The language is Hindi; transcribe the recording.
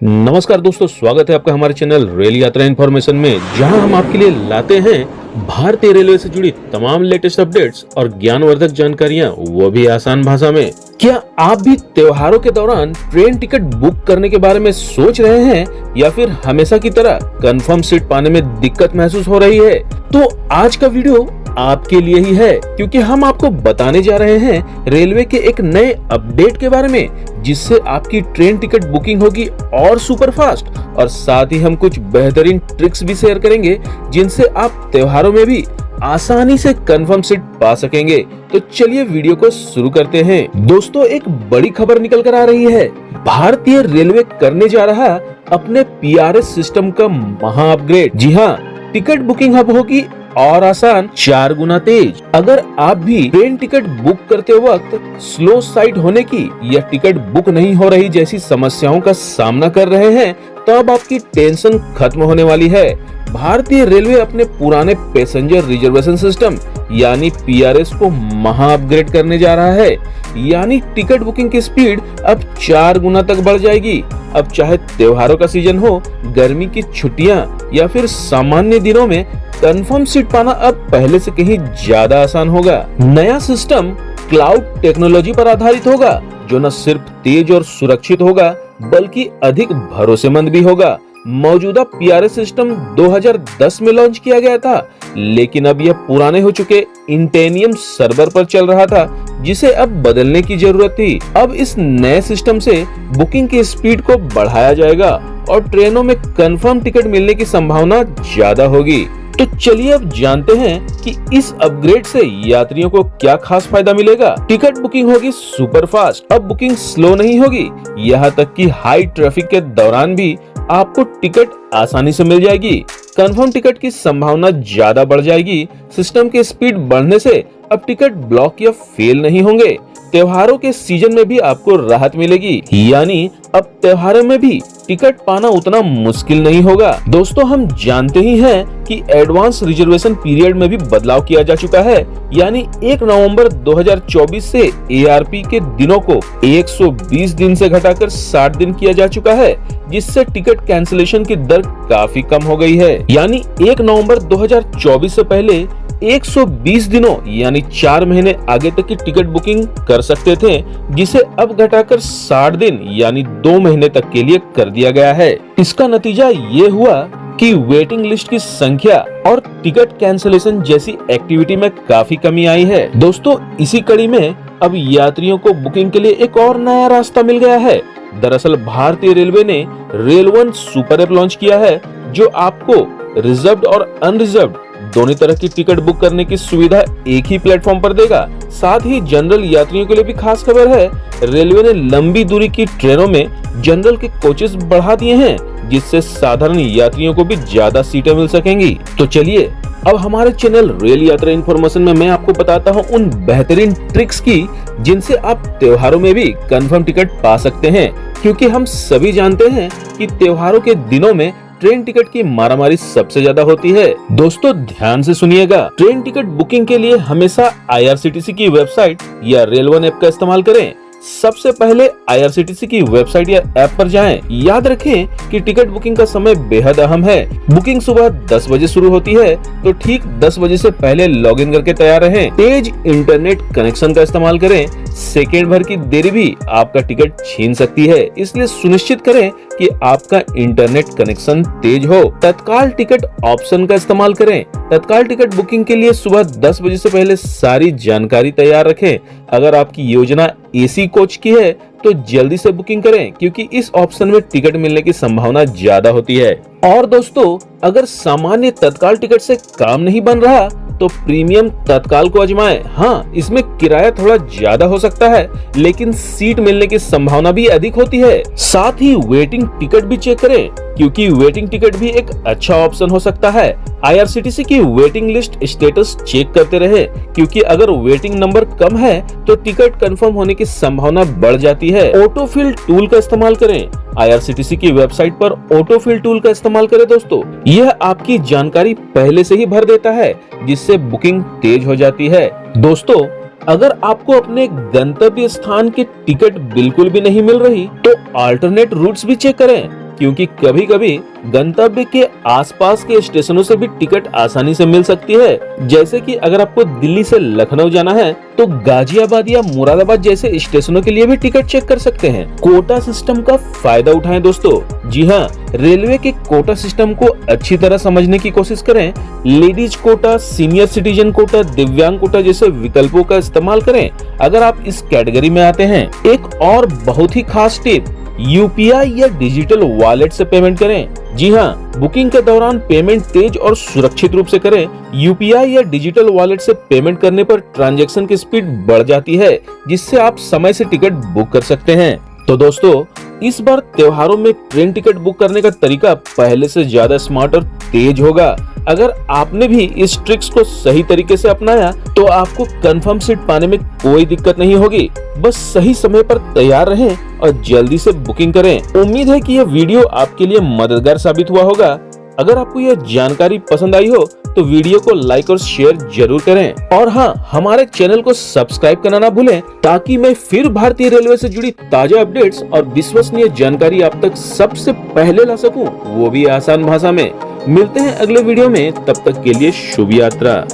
नमस्कार दोस्तों, स्वागत है आपका हमारे चैनल रेल यात्रा इन्फॉर्मेशन में, जहां हम आपके लिए लाते हैं भारतीय रेलवे से जुड़ी तमाम लेटेस्ट अपडेट्स और ज्ञानवर्धक जानकारियां, वो भी आसान भाषा में। क्या आप भी त्योहारों के दौरान ट्रेन टिकट बुक करने के बारे में सोच रहे हैं या फिर हमेशा की तरह कंफर्म सीट पाने में दिक्कत महसूस हो रही है? तो आज का वीडियो आपके लिए ही है, क्योंकि हम आपको बताने जा रहे हैं रेलवे के एक नए अपडेट के बारे में, जिससे आपकी ट्रेन टिकट बुकिंग होगी और सुपर फास्ट। और साथ ही हम कुछ बेहतरीन ट्रिक्स भी शेयर करेंगे, जिनसे आप त्योहारों में भी आसानी से कंफर्म सीट पा सकेंगे। तो चलिए वीडियो को शुरू करते हैं। दोस्तों, एक बड़ी खबर निकल कर आ रही है। भारतीय रेलवे करने जा रहा अपने PRS सिस्टम का महा अपग्रेड। जी हाँ, टिकट बुकिंग अब होगी और आसान, 4 गुना तेज। अगर आप भी ट्रेन टिकट बुक करते वक्त स्लो साइट होने की या टिकट बुक नहीं हो रही जैसी समस्याओं का सामना कर रहे हैं, तो अब आपकी टेंशन खत्म होने वाली है। भारतीय रेलवे अपने पुराने पैसेंजर रिजर्वेशन सिस्टम यानी PRS को महा अपग्रेड करने जा रहा है। यानी टिकट बुकिंग की स्पीड अब 4 गुना तक बढ़ जाएगी। अब चाहे त्योहारों का सीजन हो, गर्मी की छुट्टियां या फिर सामान्य दिनों में कंफर्म सीट पाना अब पहले से कहीं ज्यादा आसान होगा। नया सिस्टम क्लाउड टेक्नोलॉजी पर आधारित होगा, जो न सिर्फ तेज और सुरक्षित होगा बल्कि अधिक भरोसेमंद भी होगा। मौजूदा PRS सिस्टम 2010 में लॉन्च किया गया था, लेकिन अब यह पुराने हो चुके इंटेनियम सर्वर पर चल रहा था, जिसे अब बदलने की जरूरत थी। अब इस नए सिस्टम से बुकिंग की स्पीड को बढ़ाया जाएगा और ट्रेनों में कंफर्म टिकट मिलने की संभावना ज्यादा होगी। तो चलिए अब जानते हैं कि इस अपग्रेड से यात्रियों को क्या खास फायदा मिलेगा। टिकट बुकिंग होगी सुपर फास्ट। अब बुकिंग स्लो नहीं होगी, यहाँ तक कि हाई ट्रैफिक के दौरान भी आपको टिकट आसानी से मिल जाएगी। कंफर्म टिकट की संभावना ज्यादा बढ़ जाएगी। सिस्टम की स्पीड बढ़ने से अब टिकट ब्लॉक या फेल नहीं होंगे। त्योहारों के सीजन में भी आपको राहत मिलेगी, यानी अब त्योहारों में भी टिकट पाना उतना मुश्किल नहीं होगा। दोस्तों, हम जानते ही हैं कि एडवांस रिजर्वेशन पीरियड में भी बदलाव किया जा चुका है। यानी 1 नवंबर 2024 से ARP के दिनों को 120 दिन से घटाकर 60 दिन किया जा चुका है, जिससे टिकट कैंसिलेशन की दर काफी कम हो गई है। यानी 1 नवंबर 2024 से पहले 120 दिनों यानी 4 महीने आगे तक की टिकट बुकिंग कर सकते थे, जिसे अब घटाकर 60 दिन यानी 2 महीने तक के लिए कर दिया गया है। इसका नतीजा ये हुआ कि वेटिंग लिस्ट की संख्या और टिकट कैंसिलेशन जैसी एक्टिविटी में काफी कमी आई है। दोस्तों, इसी कड़ी में अब यात्रियों को बुकिंग के लिए एक और नया रास्ता मिल गया है। दरअसल भारतीय रेलवे ने rail one super app launch किया है, जो आपको रिजर्व्ड और अनरिजर्व्ड दोनों तरह की टिकट बुक करने की सुविधा एक ही प्लेटफॉर्म पर देगा। साथ ही जनरल यात्रियों के लिए भी खास खबर है। रेलवे ने लंबी दूरी की ट्रेनों में जनरल के कोचेस बढ़ा दिए हैं, जिससे साधारण यात्रियों को भी ज्यादा सीटें मिल सकेंगी। तो चलिए अब हमारे चैनल रेल यात्रा इन्फॉर्मेशन में मैं आपको बताता हूँ उन बेहतरीन ट्रिक्स की, जिनसे आप त्योहारों में भी कंफर्म टिकट पा सकते हैं। क्योंकि हम सभी जानते हैं कि त्योहारों के दिनों में ट्रेन टिकट की मारामारी सबसे ज्यादा होती है। दोस्तों, ध्यान से सुनिएगा। ट्रेन टिकट बुकिंग के लिए हमेशा IRCTC की वेबसाइट या रेल वन ऐप का इस्तेमाल करें। सबसे पहले IRCTC की वेबसाइट या ऐप पर जाएं। याद रखें कि टिकट बुकिंग का समय बेहद अहम है। बुकिंग सुबह 10 बजे शुरू होती है, तो ठीक 10 बजे से पहले लॉगिन करके तैयार रहें। तेज इंटरनेट कनेक्शन का इस्तेमाल करें। सेकेंड भर की देरी भी आपका टिकट छीन सकती है, इसलिए सुनिश्चित करें कि आपका इंटरनेट कनेक्शन तेज हो। तत्काल टिकट ऑप्शन का इस्तेमाल करें। तत्काल टिकट बुकिंग के लिए सुबह 10 बजे से पहले सारी जानकारी तैयार रखें। अगर आपकी योजना AC कोच की है तो जल्दी से बुकिंग करें, क्योंकि इस ऑप्शन में टिकट मिलने की संभावना ज्यादा होती है। और दोस्तों, अगर सामान्य तत्काल टिकट से काम नहीं बन रहा तो प्रीमियम तत्काल को आजमाएं। हाँ, इसमें किराया थोड़ा ज्यादा हो सकता है, लेकिन सीट मिलने की संभावना भी अधिक होती है। साथ ही वेटिंग टिकट भी चेक करें, क्योंकि वेटिंग टिकट भी एक अच्छा ऑप्शन हो सकता है। IRCTC की वेटिंग लिस्ट स्टेटस चेक करते रहे, क्योंकि अगर वेटिंग नंबर कम है तो टिकट कंफर्म होने की संभावना बढ़ जाती है। ऑटोफिल टूल का इस्तेमाल करें। IRCTC की वेबसाइट पर ऑटोफिल टूल का इस्तेमाल करें दोस्तों। यह आपकी जानकारी पहले से ही भर देता है, जिससे बुकिंग तेज हो जाती है। दोस्तों, अगर आपको अपने गंतव्य स्थान की टिकट बिल्कुल भी नहीं मिल रही, तो अल्टरनेट रूट्स भी चेक करें। क्योंकि कभी-कभी गंतव्य के आसपास के स्टेशनों से भी टिकट आसानी से मिल सकती है। जैसे कि अगर आपको दिल्ली से लखनऊ जाना है तो गाजियाबाद या मुरादाबाद जैसे स्टेशनों के लिए भी टिकट चेक कर सकते हैं। कोटा सिस्टम का फायदा उठाएं दोस्तों। जी हाँ, रेलवे के कोटा सिस्टम को अच्छी तरह समझने की कोशिश करें। Ladies quota, senior citizen quota, दिव्यांग कोटा जैसे विकल्पों का इस्तेमाल करें अगर आप इस कैटेगरी में आते हैं। एक और बहुत ही खास टिप, यूपीआई या डिजिटल वॉलेट से पेमेंट करें। जी हाँ, बुकिंग के दौरान पेमेंट तेज और सुरक्षित रूप से करें। यूपीआई या डिजिटल वॉलेट से पेमेंट करने पर ट्रांजैक्शन की स्पीड बढ़ जाती है, जिससे आप समय से टिकट बुक कर सकते हैं। तो दोस्तों, इस बार त्योहारों में ट्रेन टिकट बुक करने का तरीका पहले से ज्यादा स्मार्ट और तेज होगा। अगर आपने भी इस ट्रिक्स को सही तरीके से अपनाया तो आपको कंफर्म सीट पाने में कोई दिक्कत नहीं होगी। बस सही समय पर तैयार रहें और जल्दी से बुकिंग करें। उम्मीद है कि यह वीडियो आपके लिए मददगार साबित हुआ होगा। अगर आपको यह जानकारी पसंद आई हो तो वीडियो को लाइक और शेयर जरूर करें। और हाँ, हमारे चैनल को सब्सक्राइब करना ना भूलें, ताकि मैं फिर भारतीय रेलवे से जुड़ी ताजा अपडेट्स और विश्वसनीय जानकारी आप तक सबसे पहले ला सकूं, वो भी आसान भाषा में। मिलते हैं अगले वीडियो में, तब तक के लिए शुभ यात्रा।